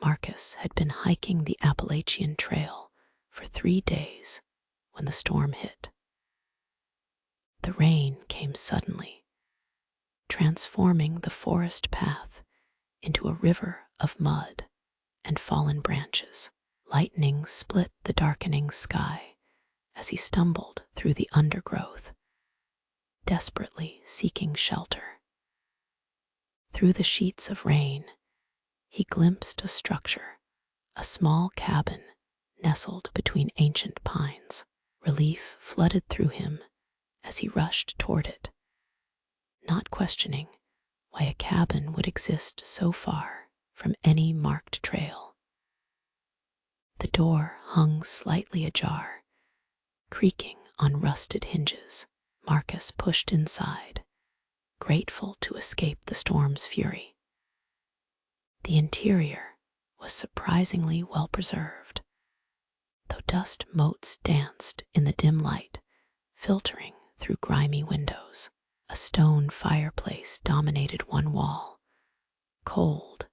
Marcus had been hiking the Appalachian Trail for 3 days when the storm hit. The rain came suddenly, transforming the forest path into a river of mud and fallen branches. Lightning split the darkening sky as he stumbled through the undergrowth, desperately seeking shelter. Through the sheets of rain, he glimpsed a structure, a small cabin nestled between ancient pines. Relief flooded through him as he rushed toward it, not questioning why a cabin would exist so far from any marked trail. The door hung slightly ajar, creaking on rusted hinges. Marcus pushed inside, grateful to escape the storm's fury. The interior was surprisingly well preserved, though dust motes danced in the dim light, filtering through grimy windows. A stone fireplace dominated one wall, cold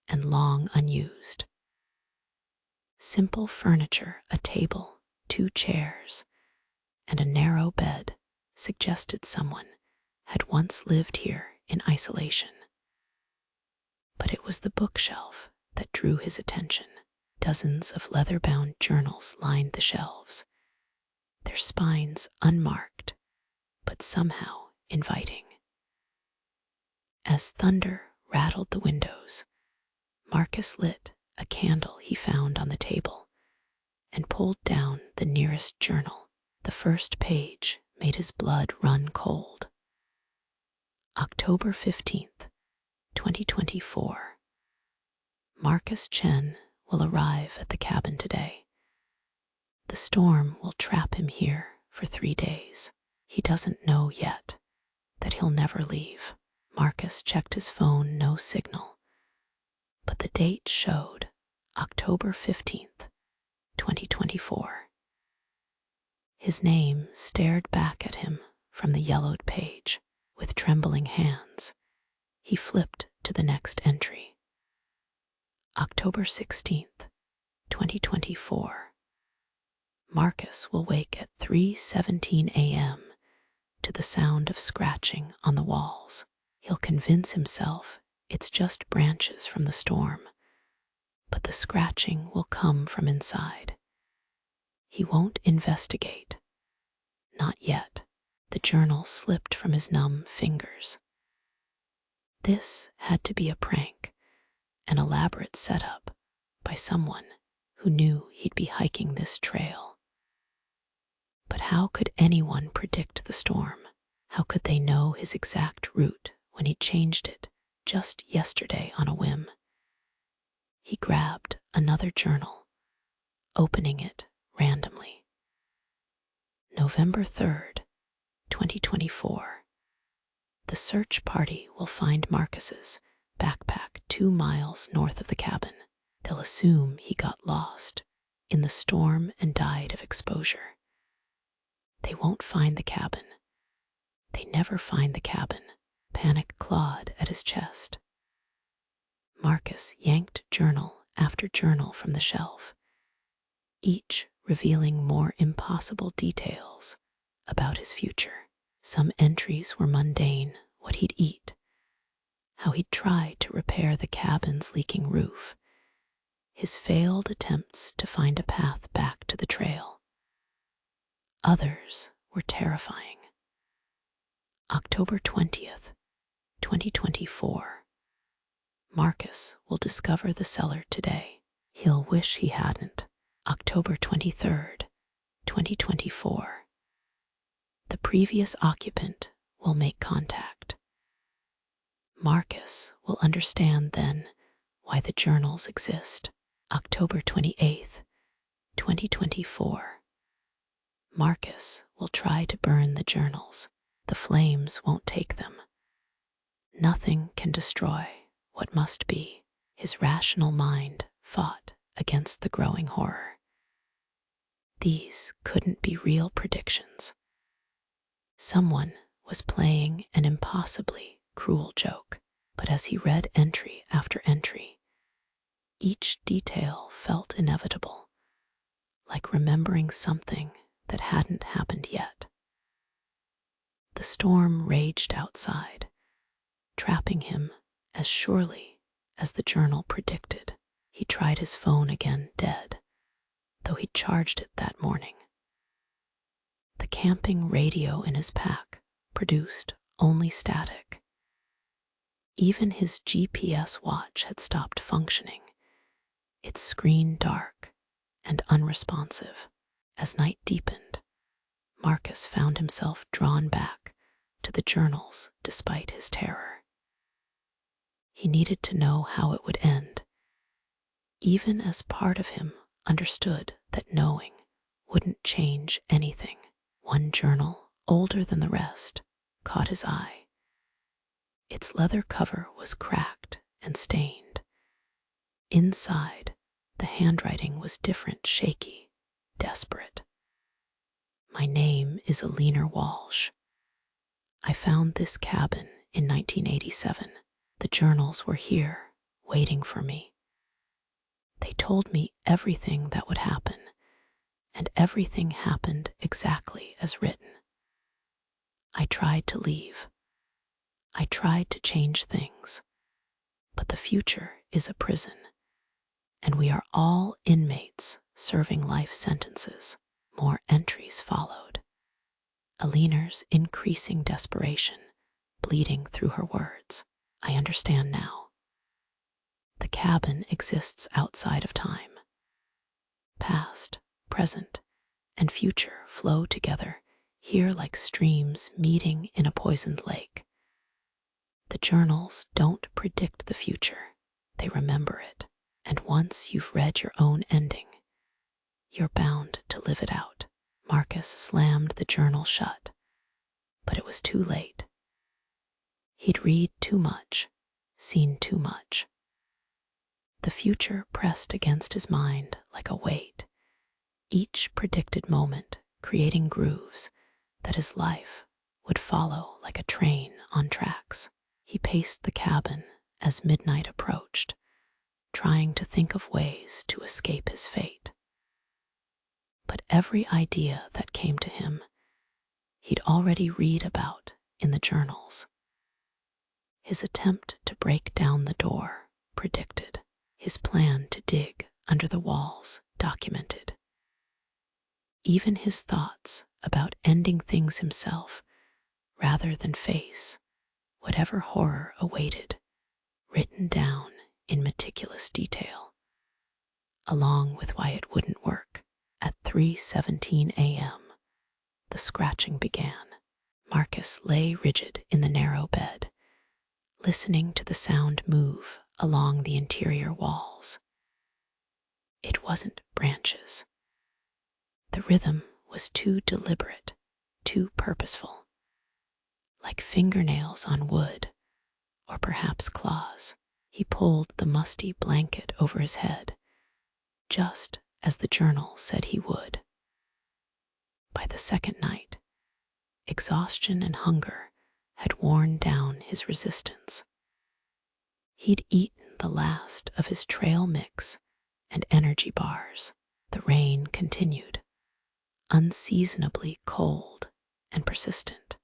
and long unused. Simple furniture, a table, 2 chairs, and a narrow bed suggested someone had once lived here in isolation. But it was the bookshelf that drew his attention. Dozens of leather-bound journals lined the shelves, their spines unmarked, but somehow inviting. As thunder rattled the windows, Marcus lit a candle he found on the table and pulled down the nearest journal. The first page made his blood run cold. October 15th, 2024. Marcus Chen will arrive at the cabin today. The storm will trap him here for 3 days. He doesn't know yet that he'll never leave. Marcus checked his phone, no signal, but the date showed October 15th, 2024. His name stared back at him from the yellowed page. With trembling hands, he flipped to the next entry. October 16th, 2024. Marcus will wake at 3:17 a.m. to the sound of scratching on the walls. He'll convince himself it's just branches from the storm, but the scratching will come from inside. He won't investigate. Not yet. The journal slipped from his numb fingers. This had to be a prank, an elaborate setup by someone who knew he'd be hiking this trail. But how could anyone predict the storm? How could they know his exact route when he changed it just yesterday on a whim? He grabbed another journal, opening it randomly. November 3rd, 2024. The search party will find Marcus's backpack 2 miles north of the cabin. They'll assume he got lost in the storm and died of exposure. They won't find the cabin. They never find the cabin. Panic clawed at his chest. Marcus yanked journal after journal from the shelf, each revealing more impossible details about his future. Some entries were mundane: what he'd eat, how he'd try to repair the cabin's leaking roof, his failed attempts to find a path back to the trail. Others were terrifying. October 20th, 2024. Marcus will discover the cellar today. He'll wish he hadn't. October 23rd, 2024. The previous occupant will make contact. Marcus will understand then why the journals exist. October 28th, 2024. Marcus will try to burn the journals. The flames won't take them. Nothing can destroy what must be. His rational mind fought against the growing horror. These couldn't be real predictions. Someone was playing an impossibly cruel joke. But as he read entry after entry, Each detail felt inevitable, like remembering something that hadn't happened yet. The storm raged outside, trapping him as surely as the journal predicted. He tried his phone again, dead, though he'd charged it that morning. The camping radio in his pack produced only static. Even his GPS watch had stopped functioning, its screen dark and unresponsive. As night deepened, Marcus found himself drawn back to the journals despite his terror. He needed to know how it would end, even as part of him understood that knowing wouldn't change anything. One journal, older than the rest, caught his eye. Its leather cover was cracked and stained. Inside, the handwriting was different, shaky, desperate. My name is Alina Walsh. I found this cabin in 1987. The journals were here, waiting for me. They told me everything that would happen, and everything happened exactly as written. I tried to leave. I tried to change things, but the future is a prison, and we are all inmates serving life sentences. More entries followed, Alina's increasing desperation bleeding through her words. I understand now. The cabin exists outside of time. Past, present, and future flow together here like streams meeting in a poisoned lake. The journals don't predict the future, they remember it. And once you've read your own ending, you're bound to live it out. Marcus slammed the journal shut, but it was too late. He'd read too much, seen too much. The future pressed against his mind like a weight, each predicted moment creating grooves that his life would follow like a train on tracks. He paced the cabin as midnight approached, trying to think of ways to escape his fate. But every idea that came to him, he'd already read about in the journals. His attempt to break down the door, predicted. His plan to dig under the walls, documented. Even his thoughts about ending things himself, rather than face whatever horror awaited, written down in meticulous detail, along with why it wouldn't work. At 3:17 a.m., the scratching began. Marcus lay rigid in the narrow bed, listening to the sound move along the interior walls. It wasn't branches. The rhythm was too deliberate, too purposeful, like fingernails on wood, or perhaps claws. He pulled the musty blanket over his head, just as the journal said he would. By the second night, exhaustion and hunger had worn down his resistance. He'd eaten the last of his trail mix and energy bars. The rain continued, unseasonably cold and persistent.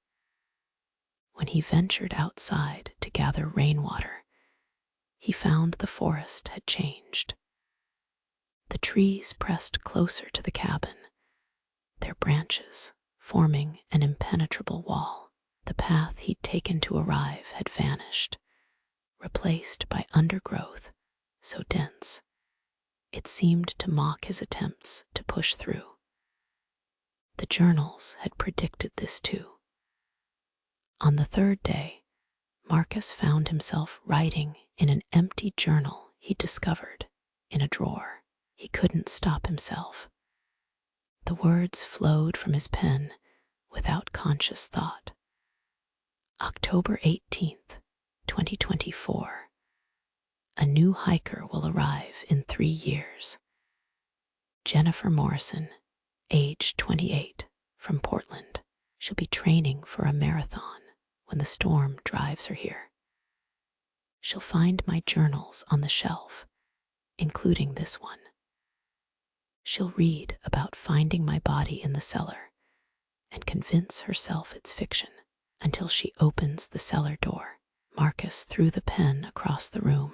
When he ventured outside to gather rainwater, he found the forest had changed. The trees pressed closer to the cabin, their branches forming an impenetrable wall. The path he'd taken to arrive had vanished, replaced by undergrowth so dense it seemed to mock his attempts to push through. The journals had predicted this too. On the third day, Marcus found himself writing in an empty journal he discovered in a drawer. He couldn't stop himself. The words flowed from his pen without conscious thought. October 18th, 2024. A new hiker will arrive in 3 years. Jennifer Morrison, age 28, from Portland. She'll be training for a marathon when the storm drives her here. She'll find my journals on the shelf including this one. She'll read about finding my body in the cellar and convince herself it's fiction until she opens the cellar door. Marcus threw the pen across the room,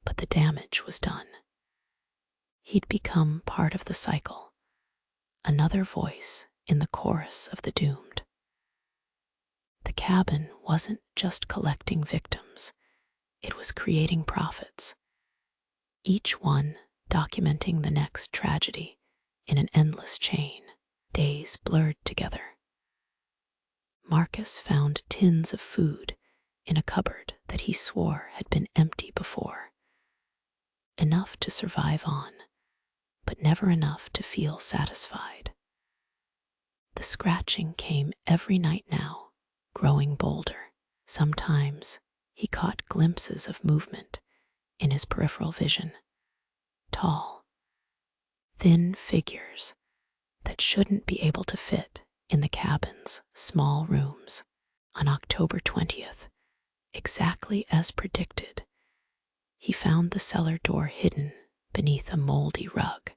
but the damage was done. He'd become part of the cycle, another voice in the chorus of the doomed. The cabin wasn't just collecting victims, it was creating prophets, each one documenting the next tragedy in an endless chain. Days blurred together. Marcus found tins of food in a cupboard that he swore had been empty before. Enough to survive on, but never enough to feel satisfied. The scratching came every night now, growing bolder. Sometimes he caught glimpses of movement in his peripheral vision. Tall, thin figures that shouldn't be able to fit in the cabin's small rooms. On October 20th, exactly as predicted, he found the cellar door hidden beneath a moldy rug.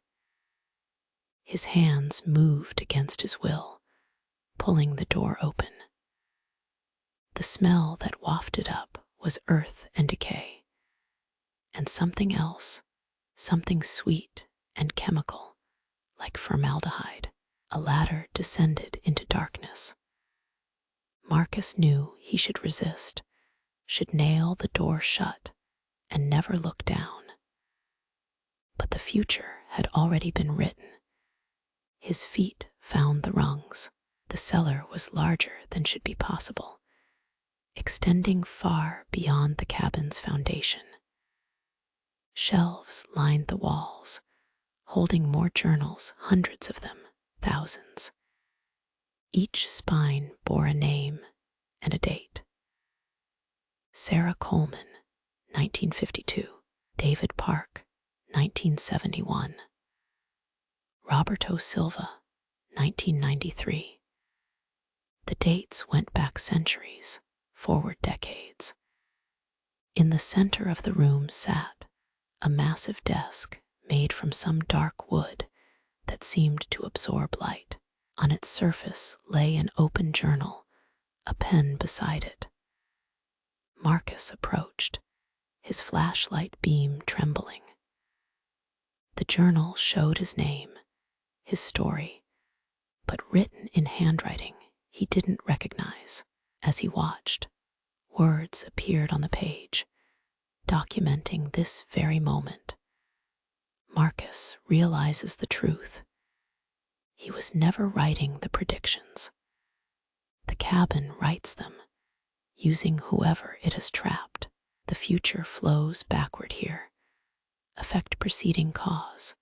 His hands moved against his will, pulling the door open. The smell that wafted up was earth and decay, and something else, something sweet and chemical, like formaldehyde. A ladder descended into darkness. Marcus knew he should resist, should nail the door shut, and never look down. But the future had already been written. His feet found the rungs. The cellar was larger than should be possible, extending far beyond the cabin's foundation. Shelves lined the walls, holding more journals, hundreds of them, thousands. Each spine bore a name and a date. Sarah Coleman, 1952. David Park, 1971. Roberto Silva, 1993. The dates went back centuries, forward decades. In the center of the room sat a massive desk made from some dark wood that seemed to absorb light. On its surface lay an open journal, a pen beside it. Marcus approached, his flashlight beam trembling. The journal showed his name, his story, but written in handwriting he didn't recognize. As he watched, words appeared on the page, documenting this very moment. Marcus realizes the truth. He was never writing the predictions. The cabin writes them, using whoever it has trapped. The future flows backward here, effect preceding cause,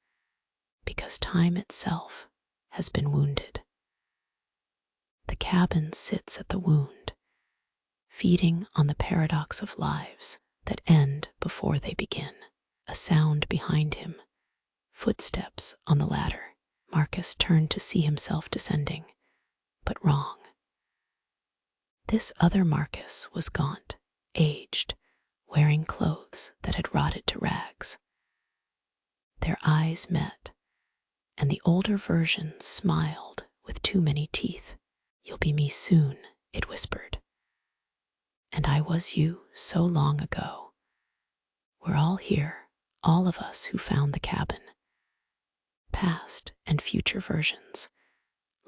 because time itself has been wounded. The cabin sits at the wound, feeding on the paradox of lives that end before they begin. A sound behind him, footsteps on the ladder. Marcus turned to see himself descending, but wrong. This other Marcus was gaunt, aged, wearing clothes that had rotted to rags. Their eyes met, and the older version smiled with too many teeth. "You'll be me soon," it whispered. "And I was you so long ago. We're all here, all of us who found the cabin. Past and future versions,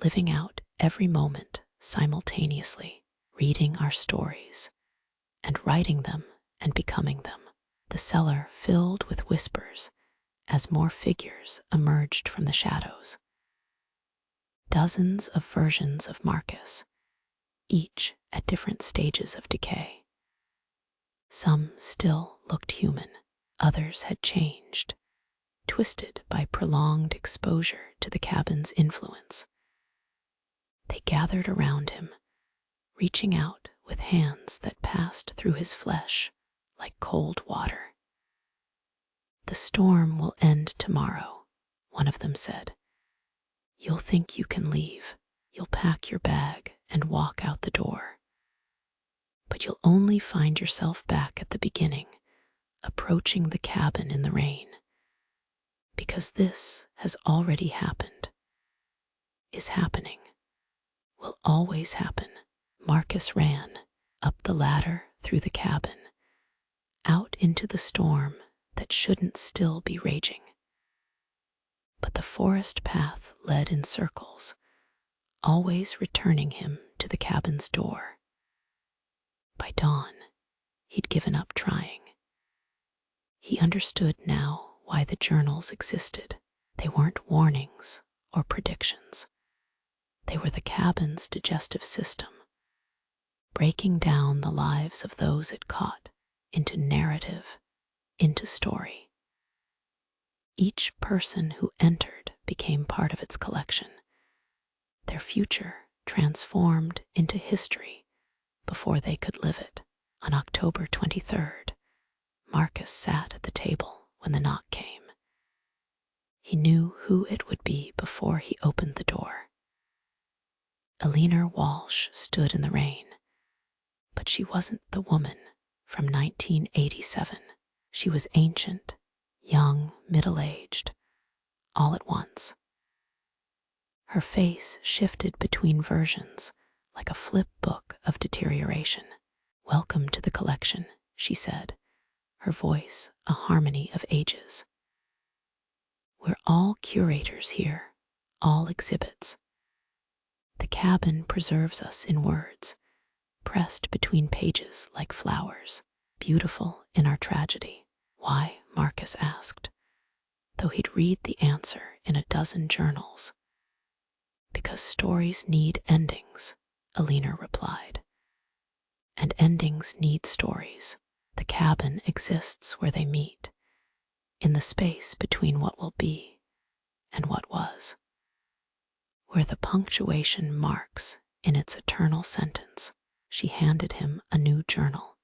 living out every moment simultaneously, reading our stories, and writing them and becoming them." The cellar filled with whispers as more figures emerged from the shadows. Dozens of versions of Marcus, each at different stages of decay. Some still looked human, others had changed, twisted by prolonged exposure to the cabin's influence. They gathered around him, reaching out with hands that passed through his flesh like cold water. "The storm will end tomorrow," one of them said. "You'll think you can leave. You'll pack your bag and walk out the door. But you'll only find yourself back at the beginning, approaching the cabin in the rain. Because this has already happened, is happening, will always happen. Marcus ran up the ladder, through the cabin, out into the storm that shouldn't still be raging. But the forest path led in circles, always returning him to the cabin's door. By dawn, he'd given up trying. He understood now why the journals existed. They weren't warnings or predictions. They were the cabin's digestive system, breaking down the lives of those it caught into narrative, into story. Each person who entered became part of its collection, their future transformed into history before they could live it. On October 23rd, Marcus sat at the table when the knock came. He knew who it would be before he opened the door. Eleanor Walsh stood in the rain, but she wasn't the woman from 1987. She was ancient, young, middle-aged, all at once. Her face shifted between versions like a flip book of deterioration. "Welcome to the collection," she said, her voice a harmony of ages. "We're all curators here, all exhibits. The cabin preserves us in words, pressed between pages like flowers, beautiful in our tragedy." "Why?" Marcus asked, though he'd read the answer in a dozen journals. "Because stories need endings," Eleanor replied. "And endings need stories. The cabin exists where they meet, in the space between what will be and what was, where the punctuation marks in its eternal sentence." She handed him a new journal,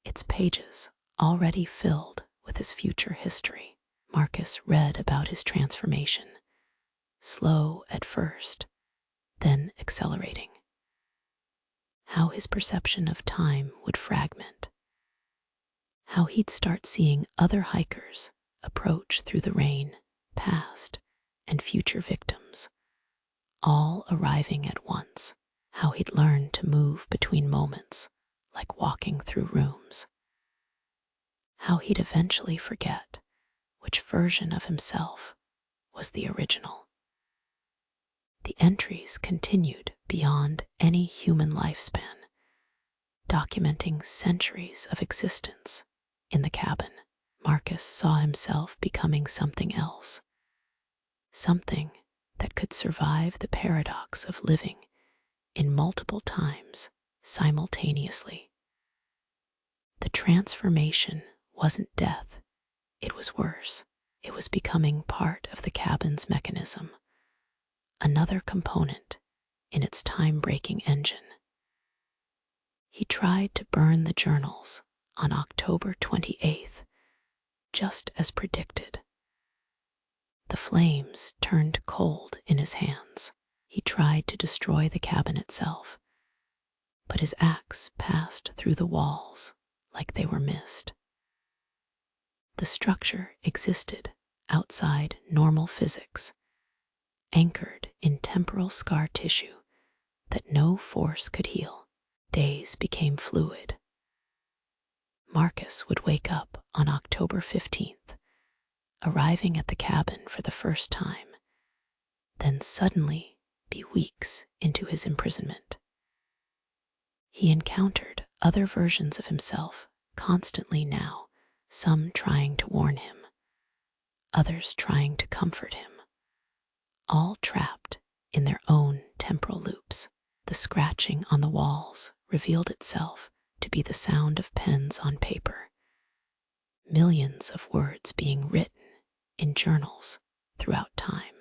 its pages already filled with his future history. Marcus read about his transformation, slow at first, then accelerating. How his perception of time would fragment. How he'd start seeing other hikers approach through the rain, past and future victims, all arriving at once. How he'd learn to move between moments like walking through rooms. How he'd eventually forget which version of himself was the original. The entries continued beyond any human lifespan, documenting centuries of existence in the cabin. Marcus saw himself becoming something else, something that could survive the paradox of living in multiple times simultaneously. The transformation wasn't death, it was worse. It was becoming part of the cabin's mechanism, another component in its time-breaking engine. He tried to burn the journals on October 28th, just as predicted. The flames turned cold in his hands. He tried to destroy the cabin itself, but his axe passed through the walls like they were mist. The structure existed outside normal physics, anchored in temporal scar tissue that no force could heal. Days became fluid. Marcus would wake up on October 15th, arriving at the cabin for the first time, then suddenly be weeks into his imprisonment. He encountered other versions of himself constantly now, some trying to warn him, others trying to comfort him, all trapped in their own temporal loops. The scratching on the walls revealed itself to be the sound of pens on paper, millions of words being written in journals throughout time.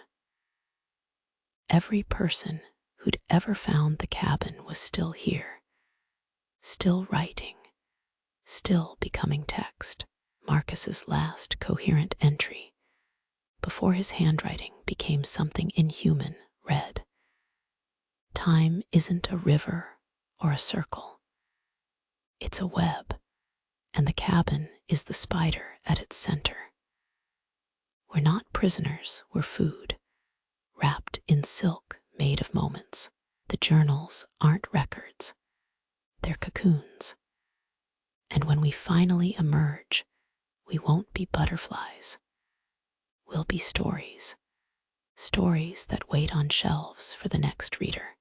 Every person who'd ever found the cabin was still here, still writing, still becoming text. Marcus's last coherent entry, before his handwriting became something inhuman, read, "Time isn't a river or a circle. It's a web, and the cabin is the spider at its center. We're not prisoners, we're food, wrapped in silk made of moments. The journals aren't records, they're cocoons. And when we finally emerge, we won't be butterflies. We'll be stories. Stories that wait on shelves for the next reader.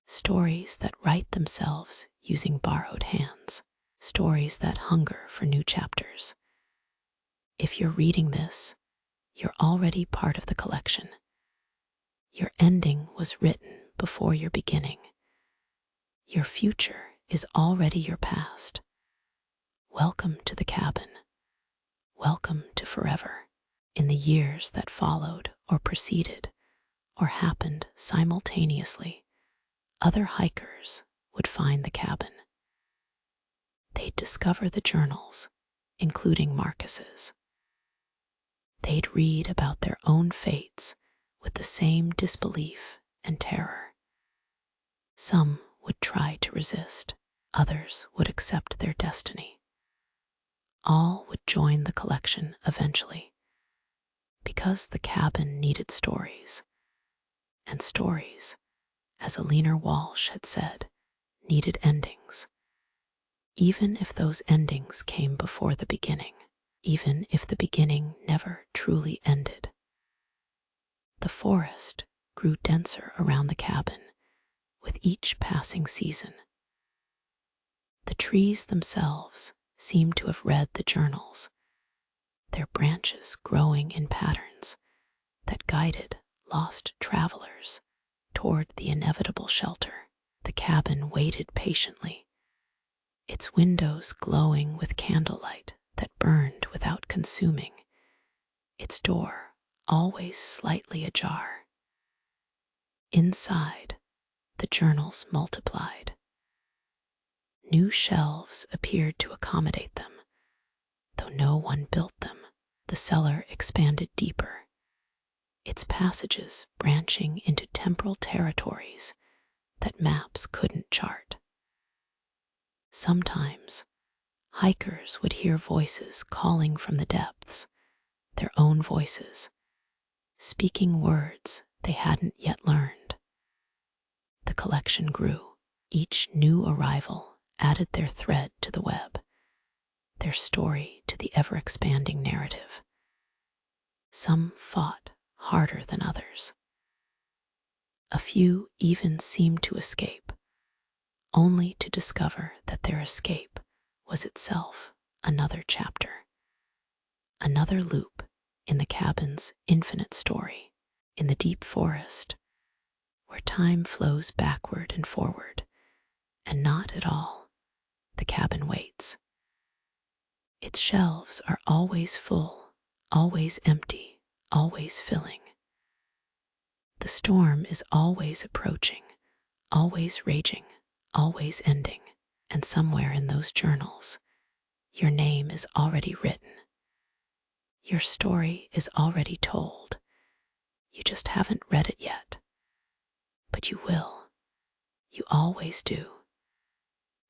Stories that write themselves using borrowed hands. Stories that hunger for new chapters. If you're reading this, you're already part of the collection. Your ending was written before your beginning. Your future is already your past. Welcome to the cabin. Welcome to forever. In the years that followed or preceded or happened simultaneously, other hikers would find the cabin. They'd discover the journals, including Marcus's. They'd read about their own fates with the same disbelief and terror. Some would try to resist, others would accept their destiny. All would join the collection eventually, because the cabin needed stories, and stories, as Alina Walsh had said, needed endings. Even if those endings came before the beginning, even if the beginning never truly ended. The forest grew denser around the cabin with each passing season. The trees themselves seemed to have read the journals, their branches growing in patterns that guided lost travelers toward the inevitable shelter. The cabin waited patiently, its windows glowing with candlelight that burned without consuming, its door always slightly ajar. Inside, the journals multiplied. New shelves appeared to accommodate them, though no one built them. The cellar expanded deeper, its passages branching into temporal territories that maps couldn't chart. Sometimes, hikers would hear voices calling from the depths, their own voices, speaking words they hadn't yet learned. The collection grew. Each new arrival added their thread to the web, their story to the ever-expanding narrative. Some fought harder than others. A few even seemed to escape, only to discover that their escape was itself another chapter, another loop in the cabin's infinite story. In the deep forest, where time flows backward and forward, and not at all, the cabin waits. Its shelves are always full, always empty, always filling. The storm is always approaching, always raging, always ending, and somewhere in those journals, your name is already written. Your story is already told. You just haven't read it yet. But you will. You always do.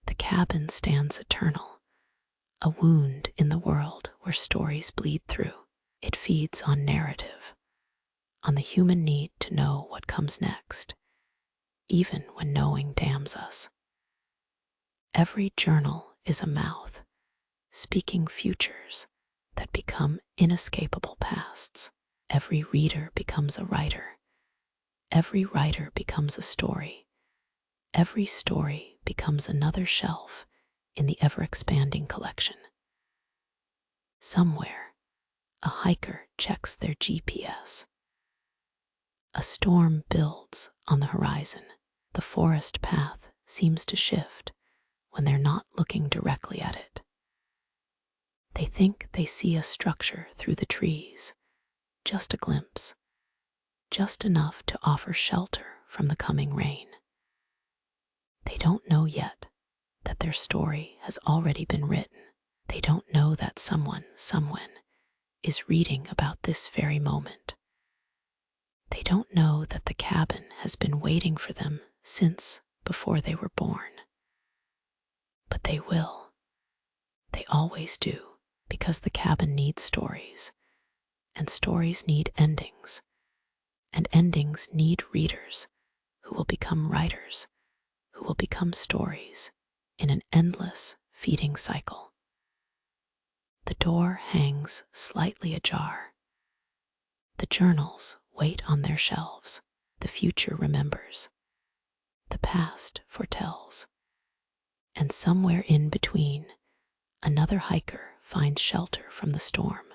The cabin stands eternal, a wound in the world where stories bleed through. It feeds on narrative, on the human need to know what comes next, even when knowing damns us. Every journal is a mouth, speaking futures that become inescapable pasts. Every reader becomes a writer. Every writer becomes a story. Every story becomes another shelf in the ever-expanding collection. Somewhere, a hiker checks their GPS. A storm builds on the horizon. The forest path seems to shift when they're not looking directly at it. They think they see a structure through the trees, just a glimpse, just enough to offer shelter from the coming rain. They don't know yet that their story has already been written. They don't know that someone, somewhen, is reading about this very moment. They don't know that the cabin has been waiting for them since before they were born. But they will. They always do, because the cabin needs stories, and stories need endings, and endings need readers who will become writers, who will become stories in an endless feeding cycle. The door hangs slightly ajar. The journals wait on their shelves. The future remembers. The past foretells. And somewhere in between, another hiker finds shelter from the storm.